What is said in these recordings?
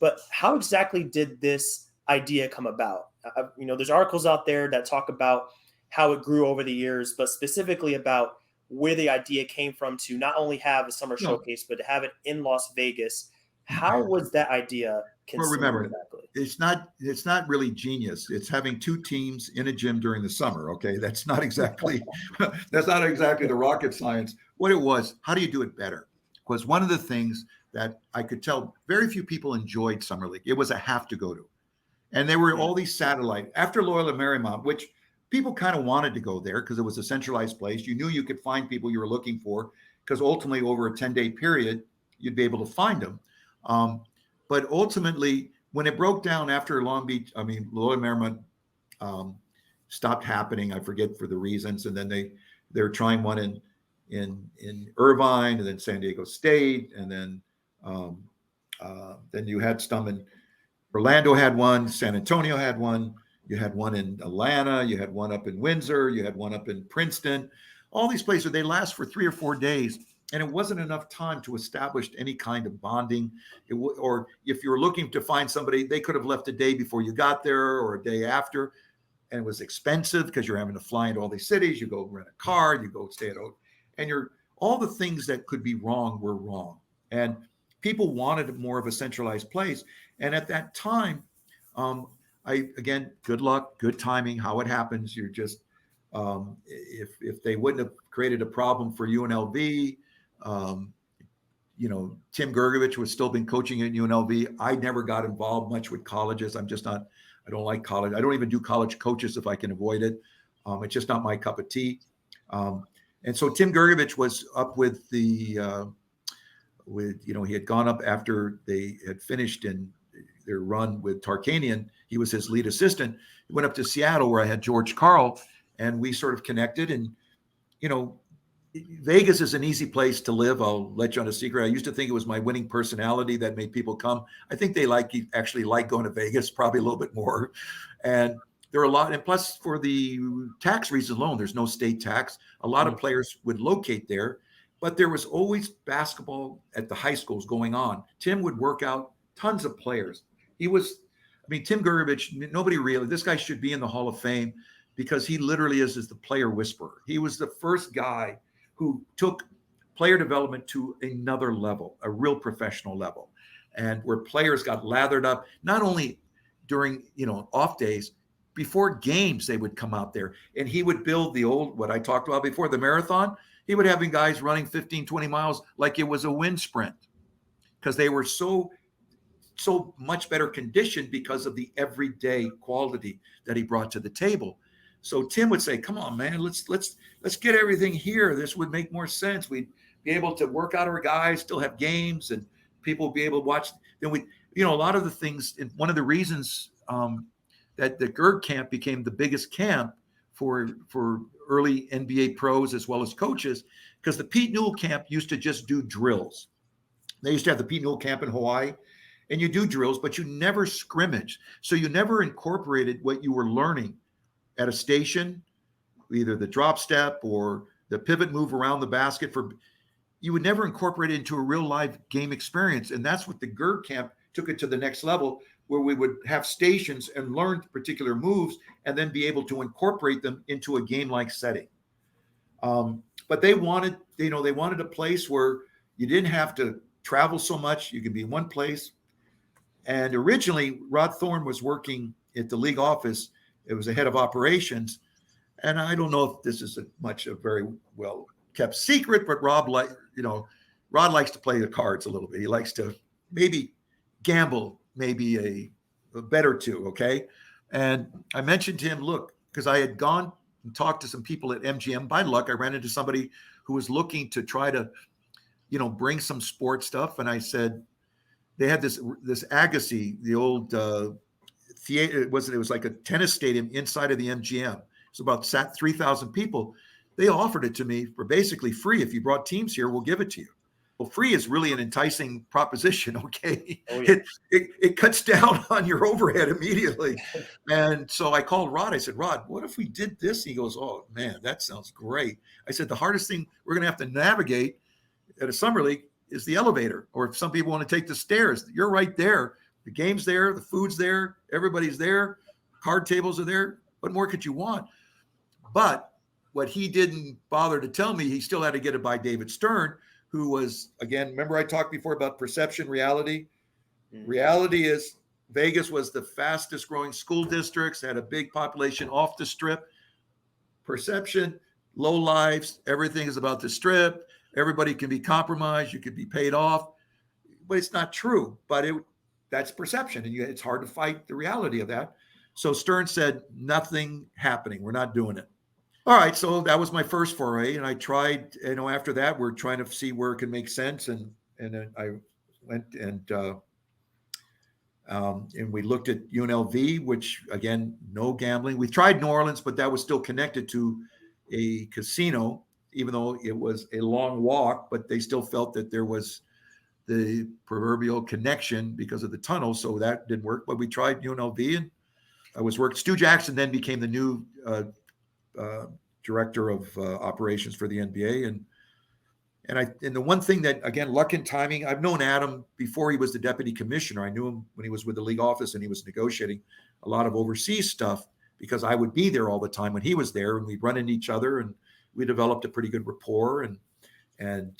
But how exactly did this idea come about? There's articles out there that talk about how it grew over the years, but specifically about where the idea came from to not only have a summer showcase, but to have it in Las Vegas. How was that idea conceived? Well, remember, exactly? It's not really genius. It's having two teams in a gym during the summer. Okay, that's not exactly the rocket science. What it was, how do you do it better? Was one of the things that I could tell very few people enjoyed Summer League. It was a have to go to, and there were all these satellite after Loyola Marymount, which people kind of wanted to go there because it was a centralized place. You knew you could find people you were looking for because ultimately over a 10-day period, you'd be able to find them. But ultimately, when it broke down after Loyola Marymount stopped happening, I forget for the reasons, and then they were trying one in Irvine, and then San Diego State, and then you had some in Orlando had one, San Antonio had one, you had one in Atlanta, you had one up in Windsor, you had one up in Princeton. All these places, they last for 3 or 4 days. And it wasn't enough time to establish any kind of bonding. Or if you were looking to find somebody, they could have left a day before you got there or a day after. And it was expensive because you're having to fly into all these cities. You go rent a car, you go stay at home. And all the things that could be wrong were wrong. And people wanted more of a centralized place. And at that time, again, good luck, good timing, how it happens. You're just, if they wouldn't have created a problem for UNLV, Tim Gergovich was still been coaching at UNLV. I never got involved much with colleges. I don't like college. I don't even do college coaches if I can avoid it. It's just not my cup of tea. And so Tim Gergovich was up with he had gone up after they had finished in their run with Tarkanian. He was his lead assistant. He went up to Seattle where I had George Karl, and we sort of connected. And, Vegas is an easy place to live. I'll let you on a secret. I used to think it was my winning personality that made people come. I think they actually like going to Vegas, probably a little bit more. And there are a lot, and plus for the tax reasons alone, there's no state tax. A lot of players would locate there, but there was always basketball at the high schools going on. Tim would work out tons of players. Tim Gergovich, nobody really, this guy should be in the Hall of Fame because he literally is the player whisperer. He was the first guy who took player development to another level, a real professional level, and where players got lathered up, not only during, off days, before games, they would come out there and he would build what I talked about before, the marathon. He would have guys running 15, 20 miles like it was a wind sprint because they were so much better conditioned because of the everyday quality that he brought to the table. So Tim would say, come on, man, let's get everything here. This would make more sense. We'd be able to work out our guys, still have games, and people would be able to watch. Then a lot of the things, and one of the reasons that the Gerg camp became the biggest camp for early NBA pros as well as coaches, because the Pete Newell camp used to just do drills. They used to have the Pete Newell camp in Hawaii, and you do drills, but you never scrimmage. So you never incorporated what you were learning at a station, either the drop step or the pivot move around the basket. You would never incorporate it into a real live game experience. And that's what the Gerg camp took it to the next level, where we would have stations and learn particular moves and then be able to incorporate them into a game-like setting. But they wanted a place where you didn't have to travel so much. You could be in one place. And originally, Rod Thorne was working at the league office. It was a head of operations. And I don't know if this is a very well kept secret, but Rod likes to play the cards a little bit. He likes to maybe gamble, maybe a bet or two. Okay. And I mentioned to him, look, because I had gone and talked to some people at MGM. By luck, I ran into somebody who was looking to try to, bring some sports stuff. And I said, they had this Agassi, the old theater. It was like a tennis stadium inside of the MGM. It's about 3,000 people. They offered it to me for basically free. If you brought teams here, we'll give it to you. Well, free is really an enticing proposition. Okay. Oh, yeah. It cuts down on your overhead immediately. And so I called Rod. I said, Rod, what if we did this? He goes, oh man, that sounds great. I said, the hardest thing we're going to have to navigate at a summer league is the elevator, or if some people want to take the stairs. You're right there The game's there, the food's there, everybody's there, card tables are there. What more could you want? But what he didn't bother to tell me, he still had to get it by David Stern, who was, again, remember I talked before about perception, reality? Reality is Vegas was the fastest growing school districts, had a big population off the strip. Perception, low lives, everything is about the strip. Everybody can be compromised. You could be paid off, but it's not true. But that's perception, and it's hard to fight the reality of that. So Stern said, nothing happening. We're not doing it. All right, so that was my first foray, and I tried. After that, we're trying to see where it can make sense, and I went and we looked at UNLV, which again, no gambling. We tried New Orleans, but that was still connected to a casino, even though it was a long walk. But they still felt that there was the proverbial connection because of the tunnel, so that didn't work. But we tried UNLV, and I was working. Stu Jackson then became the new director of operations for the NBA, and the one thing that, again, luck and timing. I've known Adam before he was the deputy commissioner. I knew him when he was with the league office and he was negotiating a lot of overseas stuff because I would be there all the time when he was there, and we'd run into each other, and we developed a pretty good rapport. And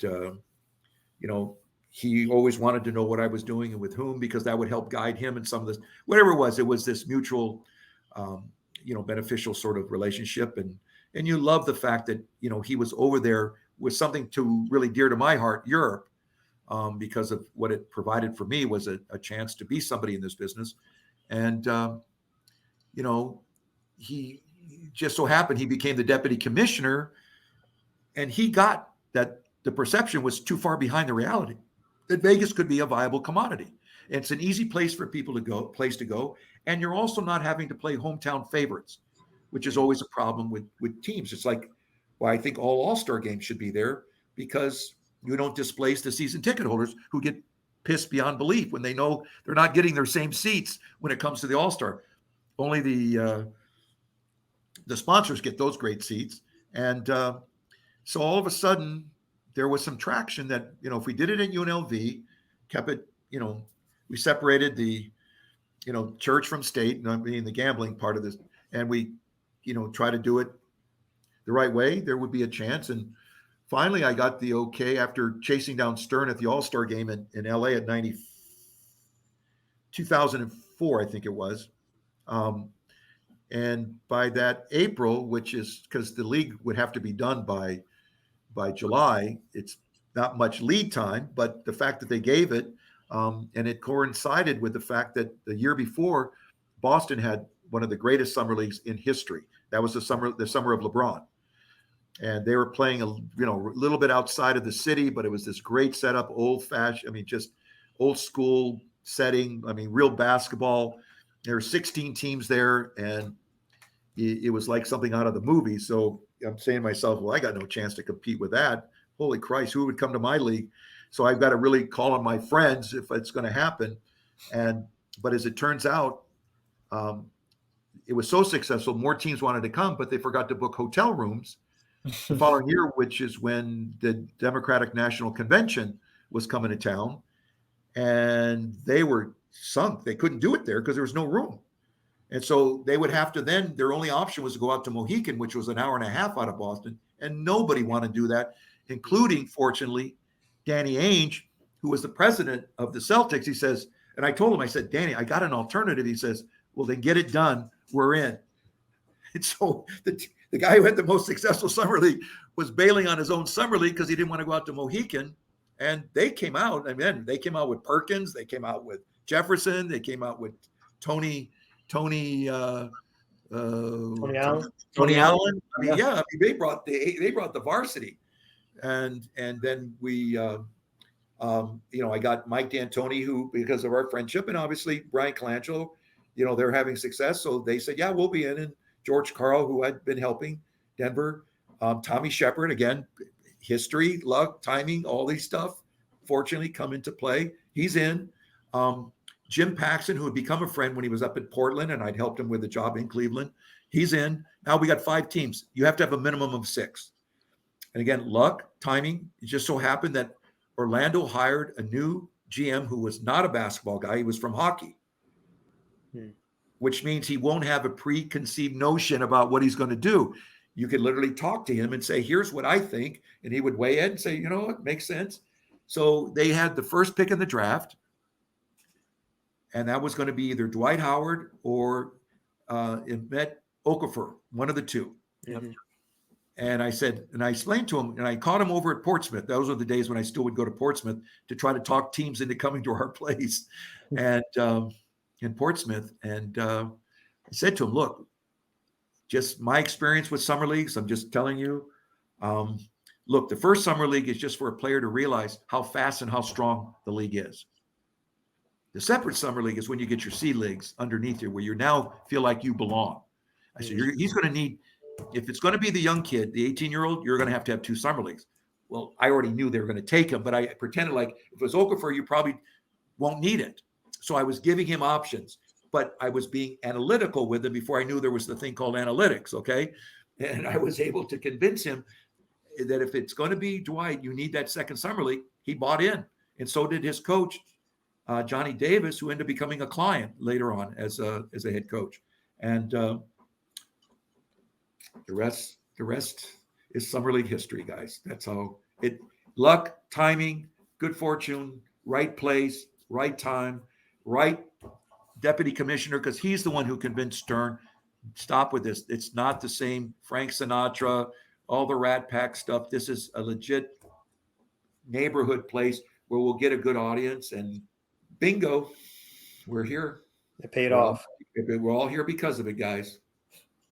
he always wanted to know what I was doing and with whom, because that would help guide him in some of this, whatever it was. It was this mutual, beneficial sort of relationship. And you love the fact that, he was over there with something to really dear to my heart, Europe, because of what it provided for me was a chance to be somebody in this business. And, he just so happened he became the deputy commissioner, and he got that the perception was too far behind the reality that Vegas could be a viable commodity. And it's an easy place for people to go. And you're also not having to play hometown favorites, which is always a problem with teams. It's like, well, I think all All-Star games should be there because you don't displace the season ticket holders who get pissed beyond belief when they know they're not getting their same seats when it comes to the All-Star. Only the sponsors get those great seats. And so all of a sudden there was some traction that, if we did it at UNLV, kept it, we separated the, church from state, I mean, the gambling part of this, and we, try to do it the right way, there would be a chance. And finally, I got the okay after chasing down Stern at the All-Star game in LA at 2004, I think it was. And by that April, which is because the league would have to be done by July, it's not much lead time, but the fact that they gave it, and it coincided with the fact that the year before, Boston had one of the greatest summer leagues in history. That was the summer of LeBron. And they were playing a little bit outside of the city, but it was this great setup, old fashioned, just old school setting. Real basketball. There were 16 teams there, and it was like something out of the movie. So I'm saying to myself, well, I got no chance to compete with that. Holy Christ, who would come to my league? So I've got to really call on my friends if it's going to happen. But as it turns out, it was so successful, more teams wanted to come, but they forgot to book hotel rooms the following year, which is when the Democratic National Convention was coming to town, and they were sunk. They couldn't do it there because there was no room. And so they would have to then, their only option was to go out to Mohican, which was an hour and a half out of Boston. And nobody wanted to do that, including, fortunately, Danny Ainge, who was the president of the Celtics. He says, and I told him, I said, Danny, I got an alternative. He says, well, then get it done. We're in. And so the guy who had the most successful summer league was bailing on his own summer league because he didn't want to go out to Mohican. And they came out. They came out with Perkins. They came out with Jefferson. They came out with Tony Allen. They brought the varsity, and then we, I got Mike D'Antoni, who, because of our friendship, and obviously Brian Colangelo, they're having success, so they said, yeah, we'll be in. And George Karl, who had been helping Denver, Tommy Shepard, again, history, luck, timing, all these stuff, fortunately come into play. He's in. Jim Paxson, who had become a friend when he was up at Portland, and I'd helped him with a job in Cleveland. He's in. Now we got 5 teams. You have to have a minimum of 6. And again, luck, timing. It just so happened that Orlando hired a new GM who was not a basketball guy. He was from hockey. which means he won't have a preconceived notion about what he's going to do. You could literally talk to him and say, here's what I think. And he would weigh in and say, you know what, makes sense. So they had the first pick in the draft. And that was going to be either Dwight Howard or Emmett Okafor, one of the two. Mm-hmm. And I said, and I explained to him, and I caught him over at Portsmouth. Those were the days when I still would go to Portsmouth to try to talk teams into coming to our place, and in Portsmouth. And I said to him, look, just my experience with summer leagues, I'm just telling you, look, the first summer league is just for a player to realize how fast and how strong the league is. The separate summer league is when you get your C leagues underneath you, where you now feel like you belong. I said, he's going to need, if it's going to be the young kid, the 18-year-old, you're going to have 2 summer leagues. Well, I already knew they were going to take him, but I pretended like if it was Okafor, you probably won't need it. So I was giving him options, but I was being analytical with him before I knew there was the thing called analytics, okay? And I was able to convince him that if it's going to be Dwight, you need that second summer league. He bought in, and so did his coach, Johnny Davis, who ended up becoming a client later on as a head coach. And the rest is summer league history, guys. That's how it. Luck, timing, good fortune, right place, right time, right deputy commissioner, because he's the one who convinced Stern, stop with this. It's not the same Frank Sinatra, all the Rat Pack stuff. This is a legit neighborhood place where we'll get a good audience, and bingo, we're here. It paid off. We're all here because of it, guys.